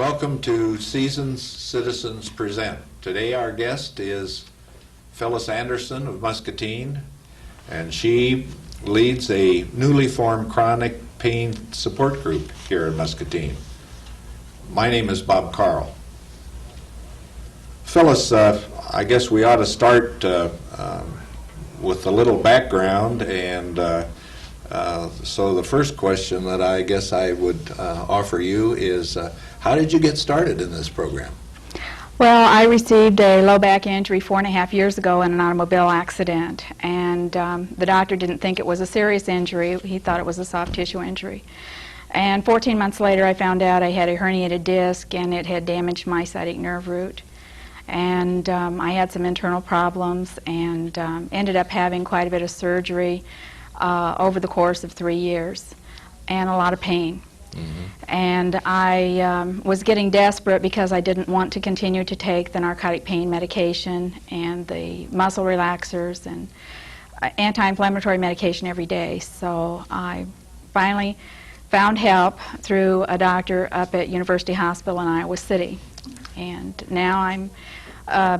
Welcome to Seasoned Citizens Present. Today our guest is Phyllis Anderson of Muscatine, and she leads a newly formed chronic pain support group here in Muscatine. My name is Bob Carl. Phyllis, I guess we ought to start with a little background, and so the first question that I guess I would offer you is, how did you get started in this program? Well, I received a low back injury 4.5 years ago in an automobile accident, and the doctor didn't think it was a serious injury. He thought it was a soft tissue injury. And 14 months later, I found out I had a herniated disc, and it had damaged my sciatic nerve root. And I had some internal problems, and ended up having quite a bit of surgery over the course of 3 years, and a lot of pain. Mm-hmm. And I was getting desperate because I didn't want to continue to take the narcotic pain medication and the muscle relaxers and anti-inflammatory medication every day. So I finally found help through a doctor up at University Hospital in Iowa City. And now I'm a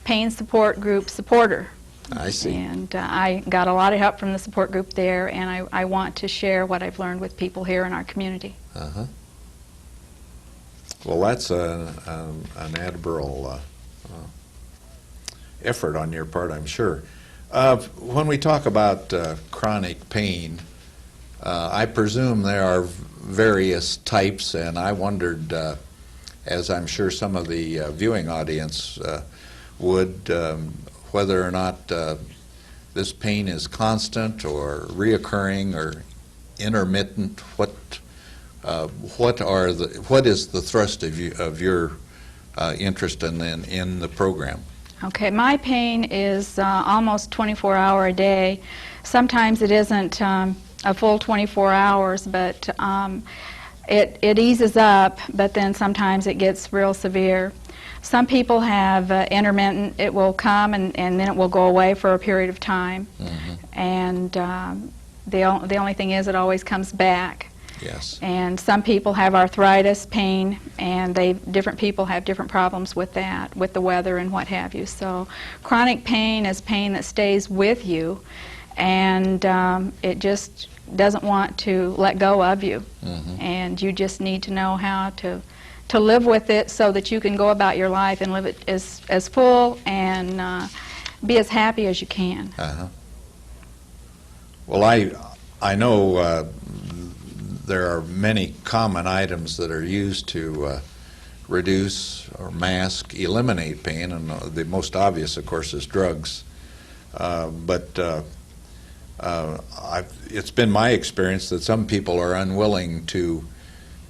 pain support group supporter. I see. And I got a lot of help from the support group there, and I want to share what I've learned with people here in our community. Uh-huh. Well, that's an admirable effort on your part, I'm sure. When we talk about chronic pain, I presume there are various types, and I wondered, as I'm sure some of the viewing audience would, whether or not this pain is constant or reoccurring or intermittent. What is the thrust of your interest in the program? Okay, my pain is almost 24-hour a day. Sometimes it isn't a full 24 hours, but it eases up, but then sometimes it gets real severe. Some people have intermittent. It will come and then it will go away for a period of time. Mm-hmm. And the only thing is it always comes back. Yes. And some people have arthritis pain, and different people have different problems with that, with the weather and what have you. So chronic pain is pain that stays with you, and it just doesn't want to let go of you. Mm-hmm. And you just need to know how to live with it so that you can go about your life and live it as full and be as happy as you can. Uh-huh. Well, I know there are many common items that are used to reduce or mask, eliminate pain, and the most obvious, of course, is drugs. But it's been my experience that some people are unwilling to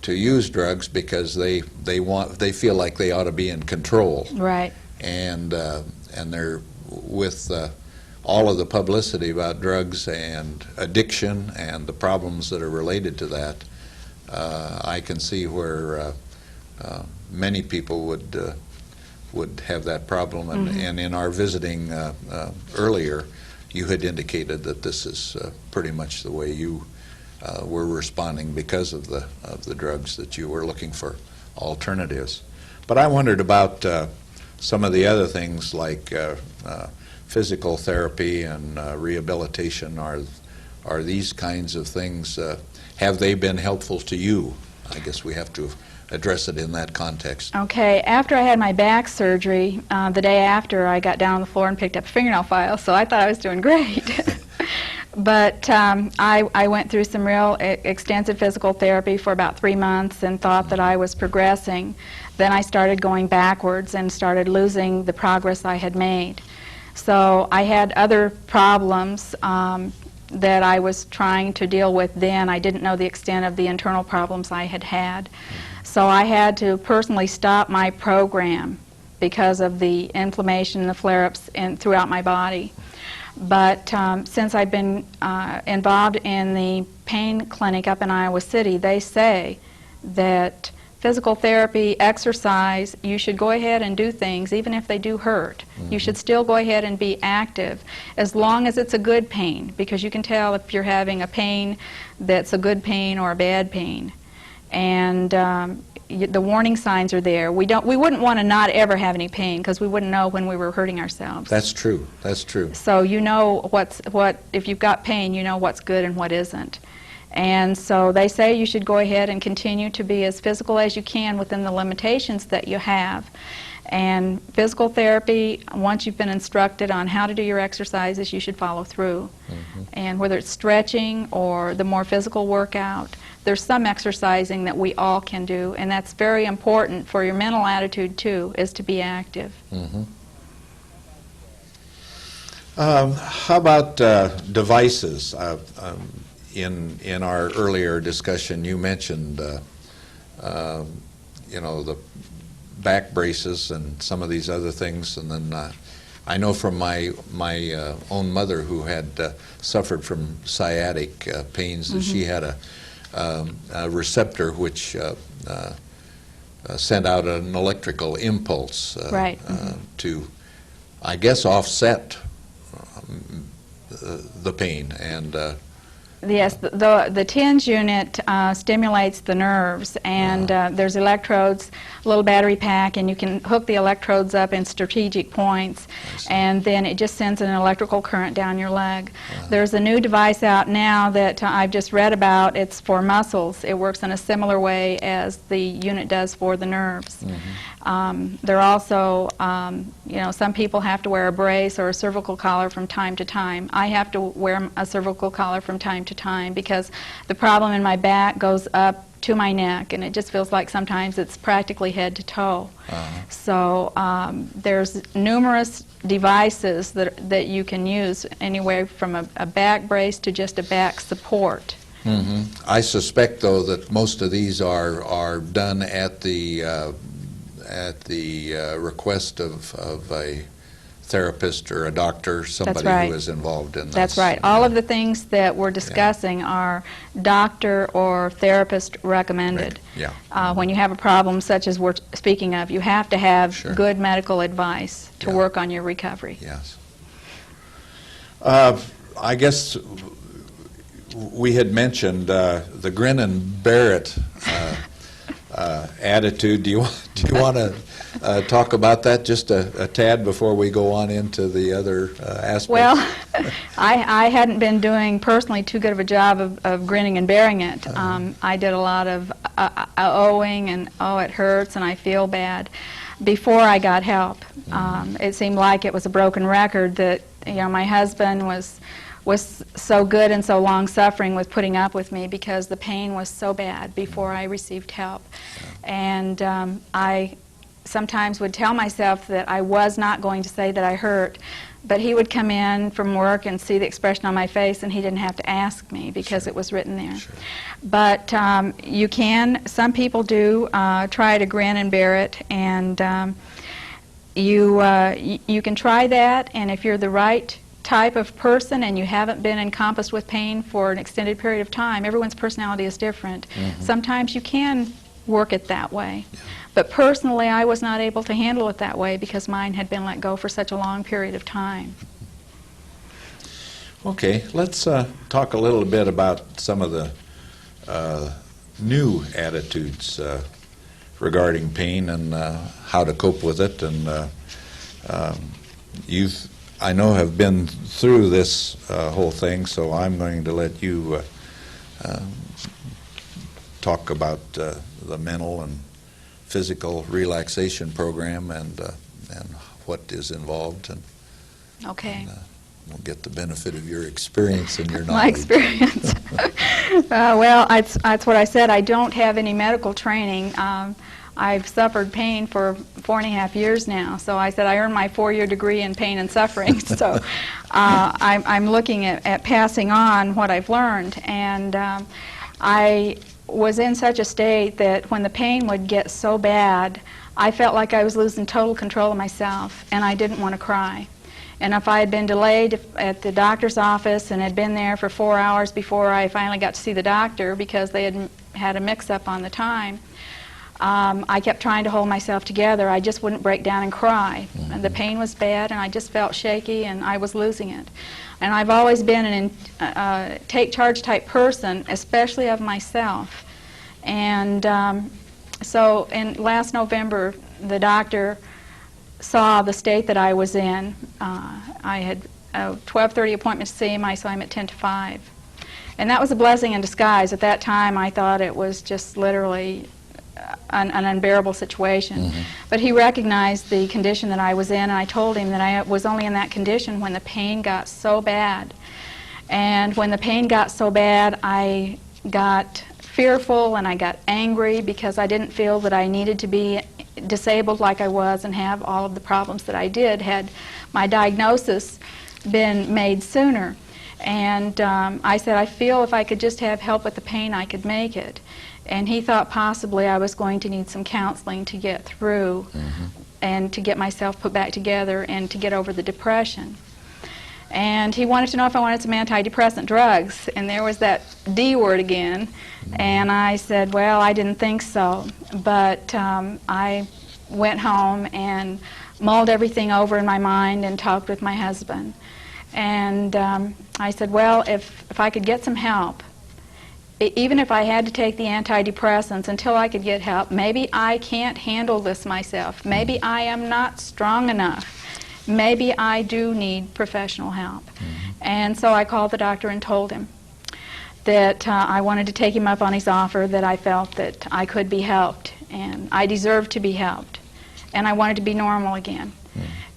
use drugs because they feel like they ought to be in control. Right. And they're with all of the publicity about drugs and addiction and the problems that are related to that. I can see where many people would have that problem. And, mm-hmm. and in our visiting earlier, you had indicated that this is pretty much the way you were responding because of the drugs, that you were looking for alternatives. But I wondered about some of the other things like physical therapy and rehabilitation. Are these kinds of things, have they been helpful to you? I guess we have to address it in that context. Okay, after I had my back surgery, the day after, I got down on the floor and picked up a fingernail file, so I thought I was doing great. But I went through some real extensive physical therapy for about 3 months and thought that I was progressing. Then I started going backwards and started losing the progress I had made. So I had other problems that I was trying to deal with then. I didn't know the extent of the internal problems I had had. So I had to personally stop my program because of the inflammation and the flare-ups throughout my body. But since I've been involved in the pain clinic up in Iowa City, they say that physical therapy, exercise, you should go ahead and do things even if they do hurt. Mm-hmm. You should still go ahead and be active as long as it's a good pain, because you can tell if you're having a pain that's a good pain or a bad pain. And the warning signs are there. We wouldn't want to not ever have any pain, because we wouldn't know when we were hurting ourselves. That's true. That's true. So you know if you've got pain, you know what's good and what isn't. And so they say you should go ahead and continue to be as physical as you can within the limitations that you have. And physical therapy, once you've been instructed on how to do your exercises, you should follow through. And whether it's stretching or the more physical workout, there's some exercising that we all can do, and that's very important for your mental attitude too, is to be active. How about devices? In our earlier discussion, you mentioned you know, the back braces and some of these other things, and then I know from my own mother, who had suffered from sciatic pains, that she had a receptor which sent out an electrical impulse to, I guess, offset the pain. And yes, the TENS unit stimulates the nerves, and there's electrodes, a little battery pack, and you can hook the electrodes up in strategic points, and then it just sends an electrical current down your leg. There's a new device out now that I've just read about. It's for muscles. It works in a similar way as the unit does for the nerves. There are also, you know, some people have to wear a brace or a cervical collar from time to time. I have to wear a cervical collar from time to time because the problem in my back goes up to my neck, and it just feels like sometimes it's practically head to toe. So there's numerous devices that you can use, anywhere from a back brace to just a back support. I suspect, though, that most of these are done at the request of a therapist or a doctor, somebody who is involved in this. That's right. All of the things that we're discussing are doctor or therapist recommended. When you have a problem such as we're speaking of, you have to have good medical advice to work on your recovery. Yes. I guess we had mentioned the grin and bear it attitude. Do you want to talk about that just a tad before we go on into the other aspects? Well, I hadn't been doing personally too good of a job of grinning and bearing it. I did a lot of owing and, oh, it hurts and I feel bad before I got help. It seemed like it was a broken record that, you know, my husband was so good and so long suffering with putting up with me because the pain was so bad before I received help. And I sometimes would tell myself that I was not going to say that I hurt, but he would come in from work and see the expression on my face, and he didn't have to ask me because it was written there. But you can, some people do try to grin and bear it, and you can try that, and if you're the right type of person and you haven't been encompassed with pain for an extended period of time, everyone's personality is different. Sometimes you can work it that way. But personally, I was not able to handle it that way because mine had been let go for such a long period of time. Okay, let's talk a little bit about some of the new attitudes regarding pain and how to cope with it. And you've, I know, have been through this whole thing, so I'm going to let you talk about the mental and physical relaxation program and what is involved, and we'll get the benefit of your experience and your knowledge. My experience. Well, that's what I said. I don't have any medical training. I've suffered pain for 4.5 years now, so I said I earned my 4-year degree in pain and suffering. So I'm looking at passing on what I've learned, and I was in such a state that when the pain would get so bad, I felt like I was losing total control of myself, and I didn't want to cry. And if I had been delayed at the doctor's office and had been there for 4 hours before I finally got to see the doctor because they had a mix-up on the time, I kept trying to hold myself together. I just wouldn't break down and cry. And the pain was bad, and I just felt shaky, and I was losing it. And I've always been an take-charge type person, especially of myself. And So in last November, the doctor saw the state that I was in. I had a 12:30 appointment to see him. I saw him at 10 to 5. And that was a blessing in disguise. At that time, I thought it was just literally an unbearable situation. But he recognized the condition that I was in, and I told him that I was only in that condition when the pain got so bad. And when the pain got so bad, I got fearful and I got angry because I didn't feel that I needed to be disabled like I was and have all of the problems that I did had my diagnosis been made sooner. And I said, I feel if I could just have help with the pain, I could make it. And he thought possibly I was going to need some counseling to get through and to get myself put back together and to get over the depression. And he wanted to know if I wanted some antidepressant drugs, and there was that D word again. And I said, well, I didn't think so. But I went home and mulled everything over in my mind and talked with my husband. And I said, well, if I could get some help, even if I had to take the antidepressants until I could get help, maybe I can't handle this myself. Maybe I am not strong enough. Maybe I do need professional help. And so I called the doctor and told him that I wanted to take him up on his offer, that I felt that I could be helped and I deserved to be helped and I wanted to be normal again.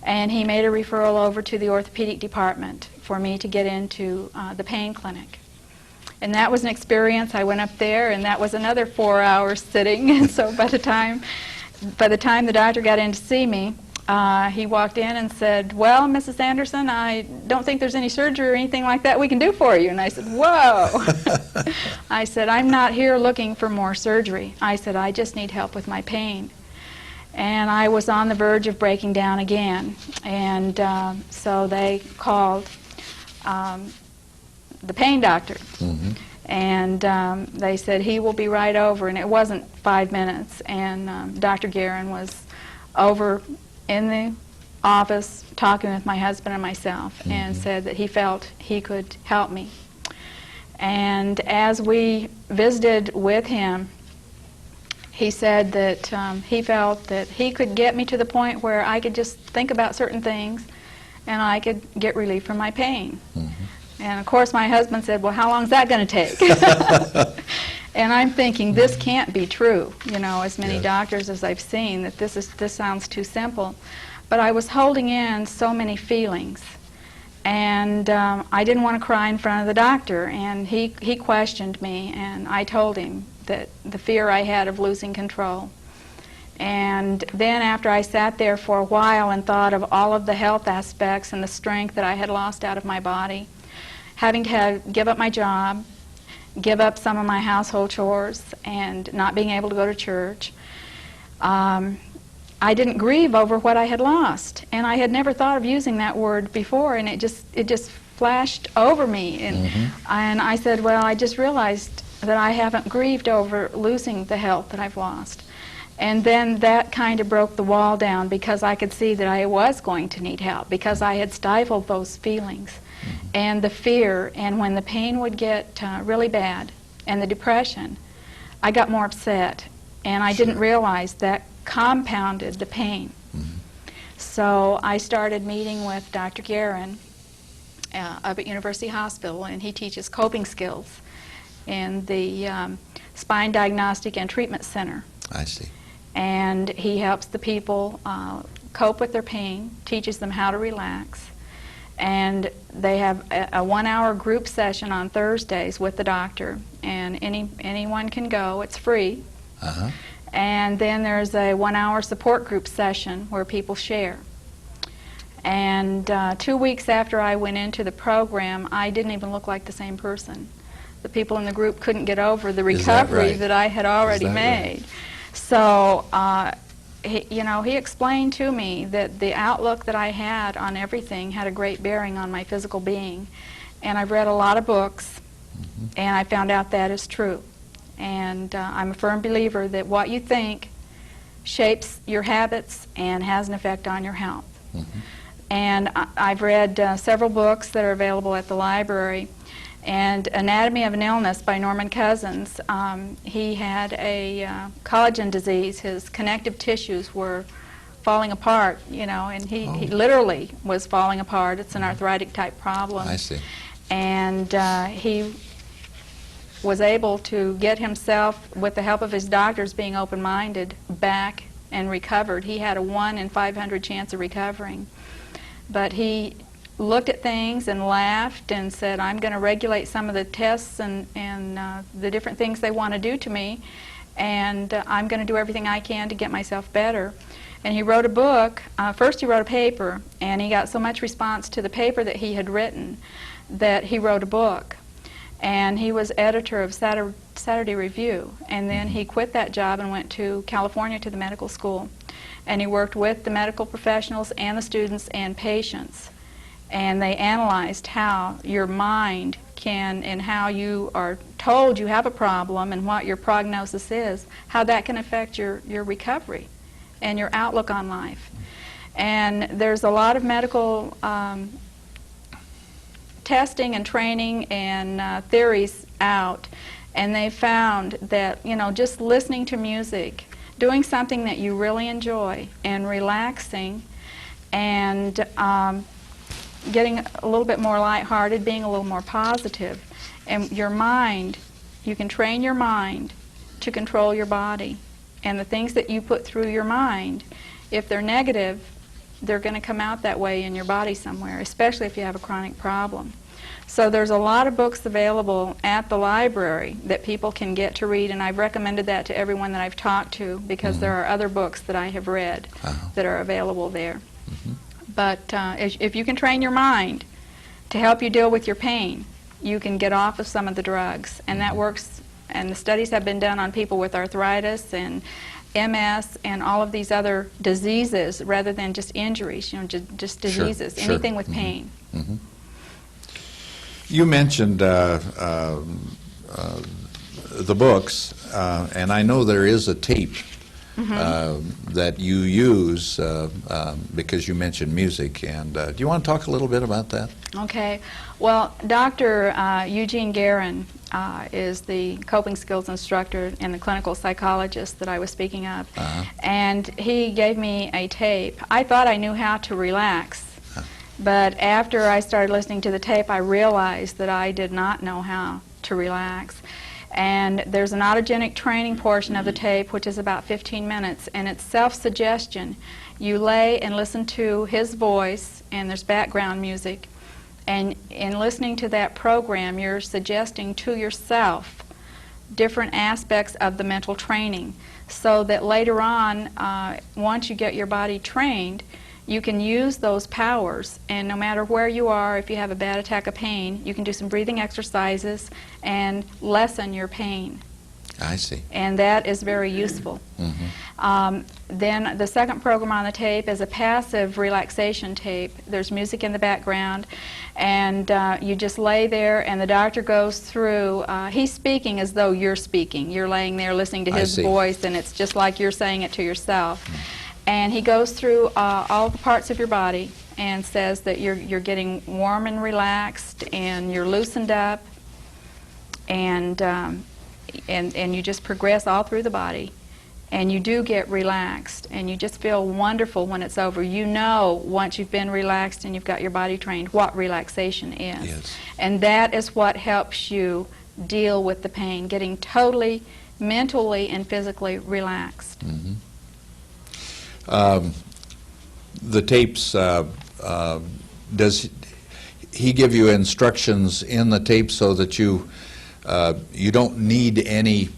And he made a referral over to the orthopedic department for me to get into the pain clinic. And that was an experience. I went up there, and that was another 4 hours sitting. And so by the time the doctor got in to see me, he walked in and said, well, Mrs. Anderson, I don't think there's any surgery or anything like that we can do for you. And I said, whoa. I said, I'm not here looking for more surgery. I said, I just need help with my pain. And I was on the verge of breaking down again. And so they called the pain doctor. And they said, he will be right over. And it wasn't 5 minutes. And Dr. Guerin was over in the office talking with my husband and myself and said that he felt he could help me. And as we visited with him, he said that he felt that he could get me to the point where I could just think about certain things and I could get relief from my pain. And of course my husband said, well, how long is that going to take? And I'm thinking, this can't be true, you know, as many doctors as I've seen, that this sounds too simple. But I was holding in so many feelings. And I didn't want to cry in front of the doctor. And he questioned me, and I told him that the fear I had of losing control. And then after I sat there for a while and thought of all of the health aspects and the strength that I had lost out of my body, having to give up my job, give up some of my household chores, and not being able to go to church, I didn't grieve over what I had lost. And I had never thought of using that word before, and it just flashed over me. And I said, well, I just realized that I haven't grieved over losing the health that I've lost. And then that kind of broke the wall down, because I could see that I was going to need help, because I had stifled those feelings and the fear. And when the pain would get really bad and the depression, I got more upset, and I didn't realize that compounded the pain. So I started meeting with Dr. Guerin up at University Hospital, and he teaches coping skills in the Spine Diagnostic and Treatment Center. I see. And he helps the people cope with their pain, teaches them how to relax. And they have a 1-hour group session on Thursdays with the doctor, and anyone can go. It's free. And then there's a 1-hour support group session where people share. And 2 weeks after I went into the program, I didn't even look like the same person. The people in the group couldn't get over the recovery that I had already made. So, he explained to me that the outlook that I had on everything had a great bearing on my physical being. And I've read a lot of books, and I found out that is true. And I'm a firm believer that what you think shapes your habits and has an effect on your health. And I've read several books that are available at the library, And Anatomy of an Illness by Norman Cousins. He had a collagen disease. His connective tissues were falling apart, you know, and he literally was falling apart. It's an arthritic type problem. I see. And he was able to get himself, with the help of his doctors being open-minded, back and recovered. He had a 1 in 500 chance of recovering. But he looked at things and laughed and said, I'm going to regulate some of the tests and the different things they want to do to me, and I'm going to do everything I can to get myself better. And he wrote a book. First he wrote a paper, and he got so much response to the paper that he had written that he wrote a book. And he was editor of Saturday Review, and then he quit that job and went to California to the medical school. And he worked with the medical professionals and the students and patients. And they analyzed how your mind can, and how you are told you have a problem and what your prognosis is, how that can affect your recovery and your outlook on life. And there's a lot of medical testing and training and theories out, and they found that, you know, just listening to music, doing something that you really enjoy, and relaxing, and getting a little bit more lighthearted, being a little more positive, and your mind, you can train your mind to control your body. And the things that you put through your mind, if they're negative, they're going to come out that way in your body somewhere, especially if you have a chronic problem. So there's a lot of books available at the library that people can get to read, and I've recommended that to everyone that I've talked to, because there are other books that I have read that are available there. But if you can train your mind to help you deal with your pain, you can get off of some of the drugs, and that works. And the studies have been done on people with arthritis and MS and all of these other diseases, rather than just injuries, you know, just diseases, anything with pain. You mentioned the books, and I know there is a tape that you use because you mentioned music. And do you want to talk a little bit about that? Okay. Well, Dr. Eugene Guerin is the coping skills instructor and the clinical psychologist that I was speaking of. And he gave me a tape. I thought I knew how to relax. But after I started listening to the tape, I realized that I did not know how to relax. And there's an autogenic training portion of the tape, which is about 15 minutes, and it's self-suggestion. You lay and listen to his voice, and there's background music. And in listening to that program, you're suggesting to yourself different aspects of the mental training, so that later on, once you get your body trained, you can use those powers, and no matter where you are, if you have a bad attack of pain, you can do some breathing exercises and lessen your pain. I see. And that is very useful. Then the second program on the tape is a passive relaxation tape. There's music in the background, and you just lay there, and the doctor goes through. He's speaking as though you're speaking. You're laying there listening to his voice, and it's just like you're saying it to yourself. And he goes through all the parts of your body and says that you're getting warm and relaxed, and you're loosened up, and you just progress all through the body, and you do get relaxed, and you just feel wonderful when it's over. You know, once you've been relaxed and you've got your body trained, what relaxation is. Yes. And that is what helps you deal with the pain, getting totally mentally and physically relaxed. The tapes, does he give you instructions in the tape so that you don't need any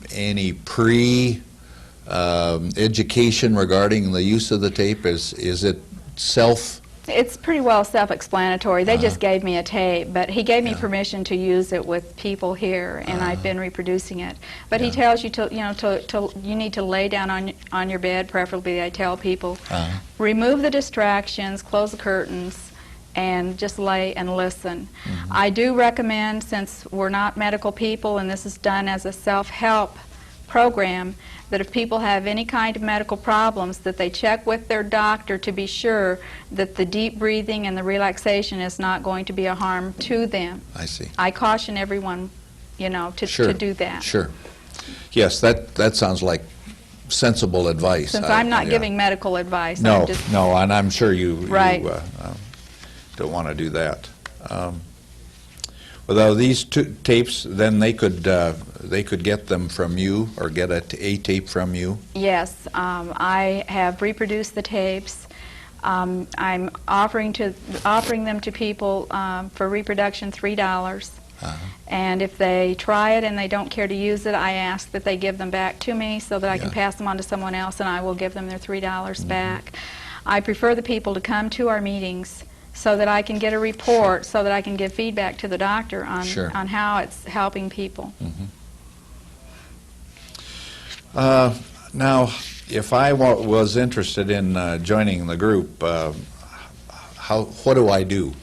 education regarding the use of the tape? Is it self? It's pretty well self-explanatory. They just gave me a tape, but he gave me permission to use it with people here, and I've been reproducing it. But he tells you to, you need to lay down on your bed, preferably. I tell people, remove the distractions, close the curtains, and just lay and listen. I do recommend, since we're not medical people and this is done as a self-help program that if people have any kind of medical problems, that they check with their doctor to be sure that the deep breathing and the relaxation is not going to be a harm to them. I see. I caution everyone, you know, to do that. Sure. Yes, that sounds like sensible advice. Since I'm not giving medical advice. No, I'm just, no, and I'm sure you don't want to do that. Although these two tapes, then they could get them from you, or get a tape from you. Yes, I have reproduced the tapes. I'm offering them to people for reproduction $3. And if they try it and they don't care to use it, I ask that they give them back to me so that I can pass them on to someone else, and I will give them their $3 back. I prefer the people to come to our meetings so that I can get a report, so that I can give feedback to the doctor on how it's helping people. Now, if I was interested in joining the group, what do I do?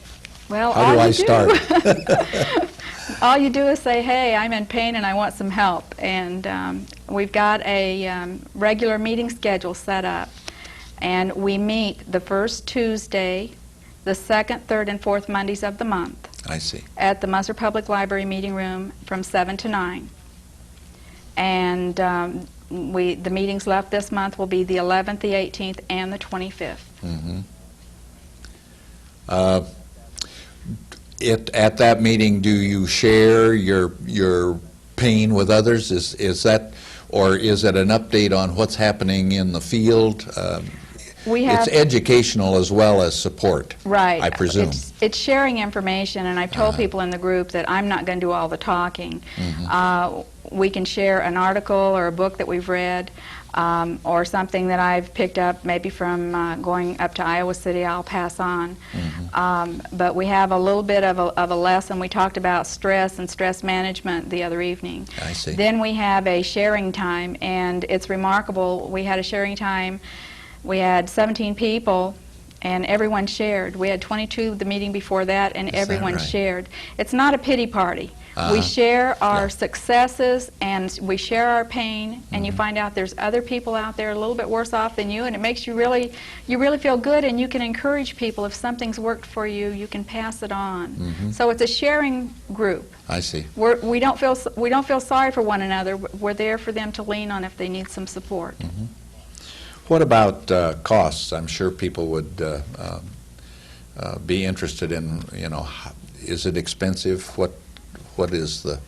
Well, how do I start? All you do is say, hey, I'm in pain and I want some help. And we've got a regular meeting schedule set up. And we meet the first Tuesday, the second, third, and fourth Mondays of the month. I see. At the Musser Public Library meeting room from 7 to 9. And the meetings left this month will be the 11th, the 18th, and the 25th. At that meeting, do you share your pain with others? Is that, or is it an update on what's happening in the field? It's educational as well as support, right? I presume. It's sharing information, and I've told people in the group that I'm not going to do all the talking. We can share an article or a book that we've read, or something that I've picked up maybe from going up to Iowa City. I'll pass on. But we have a little bit of a lesson. We talked about stress and stress management the other evening. I see. Then we have a sharing time, and it's remarkable. We had a sharing time. We had 17 people, and everyone shared. We had 22 the meeting before that, and everyone shared. It's not a pity party. We share our successes, and we share our pain, and you find out there's other people out there a little bit worse off than you, and it makes you really feel good, and you can encourage people. If something's worked for you, you can pass it on. So it's a sharing group. I see. We don't feel sorry for one another. We're there for them to lean on if they need some support. What about costs? I'm sure people would be interested in, is it expensive? What is the...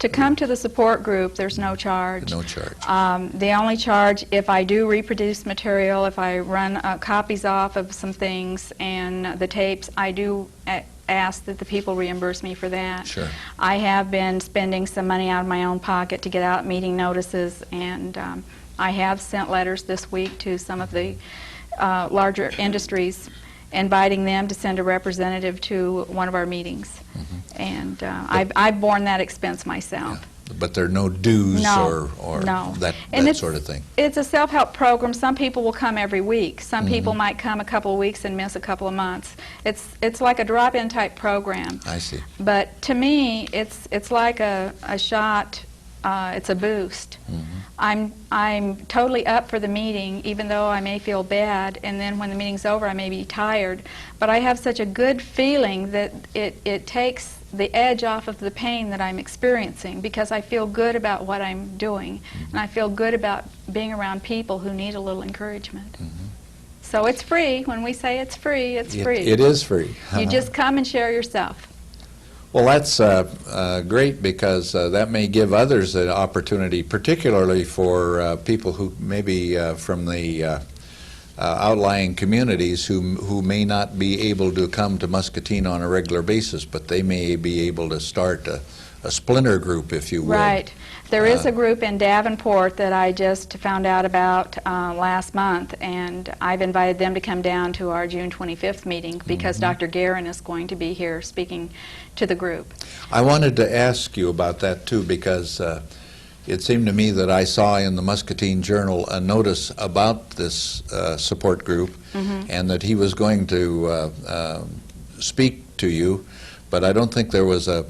To come to the support group, there's no charge. No charge. The only charge, if I do reproduce material, if I run copies off of some things and the tapes, I do ask that the people reimburse me for that. Sure. I have been spending some money out of my own pocket to get out meeting notices, and I have sent letters this week to some of the larger industries, inviting them to send a representative to one of our meetings. And I've borne that expense myself. Yeah. But there are no dues or that sort of thing. It's a self-help program. Some people will come every week. Some people might come a couple of weeks and miss a couple of months. It's like a drop-in type program. I see. But to me, it's like a shot. It's a boost. I'm totally up for the meeting, even though I may feel bad, and then when the meeting's over I may be tired. But I have such a good feeling that it takes the edge off of the pain that I'm experiencing, because I feel good about what I'm doing, and I feel good about being around people who need a little encouragement. So it's free. When we say it's free, it's free. It is free. You just come and share yourself. Well, that's great, because that may give others an opportunity, particularly for people who maybe from the outlying communities who may not be able to come to Muscatine on a regular basis, but they may be able to start a splinter group, if you will. Right. There is a group in Davenport that I just found out about last month, and I've invited them to come down to our June 25th meeting because Dr. Guerin is going to be here speaking to the group. I wanted to ask you about that too, because it seemed to me that I saw in the Muscatine Journal a notice about this support group, and that he was going to speak to you, but I don't think there was a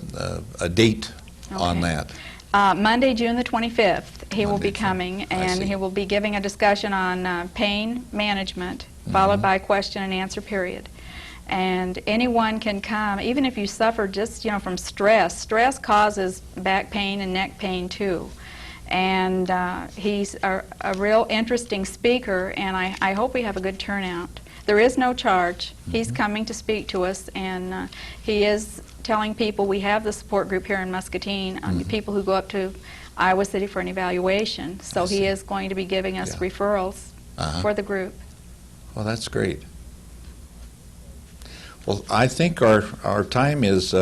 date on that. Monday, June the 25th, he will Monday, be coming, I and see. he will be giving a discussion on pain management, followed by a question and answer period. And anyone can come, even if you suffer just, from stress. Stress causes back pain and neck pain too. And he's a real interesting speaker, and I hope we have a good turnout. There is no charge. He's coming to speak to us, and he is telling people we have the support group here in Muscatine on people who go up to Iowa City for an evaluation. So he is going to be giving us referrals for the group. Well, that's great. Well, I think our time is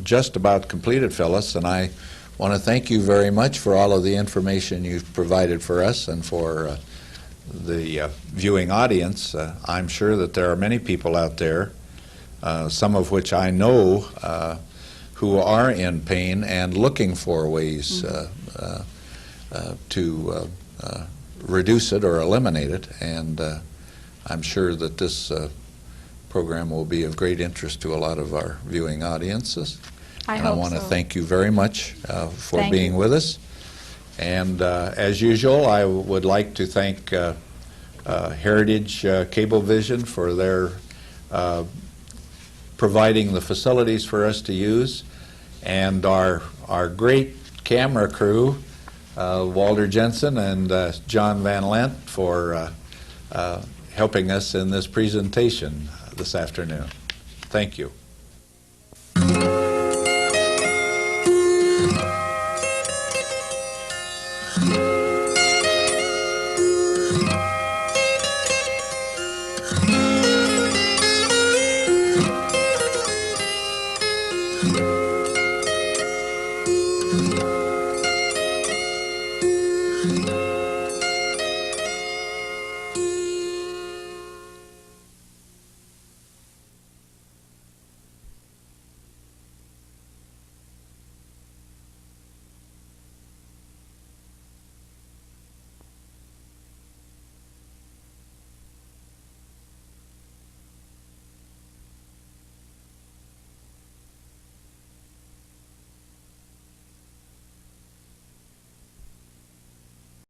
just about completed, Phyllis, and I want to thank you very much for all of the information you've provided for us and for the viewing audience. I'm sure that there are many people out there, some of which I know, who are in pain and looking for ways to reduce it or eliminate it, and I'm sure that this program will be of great interest to a lot of our viewing audiences. I And I hope want to so. thank you very much for Thank being you. with us. And as usual, I would like to thank Heritage Cablevision for their providing the facilities for us to use, and our great camera crew, Walter Jensen and John Van Lent, for helping us in this presentation this afternoon. Thank you.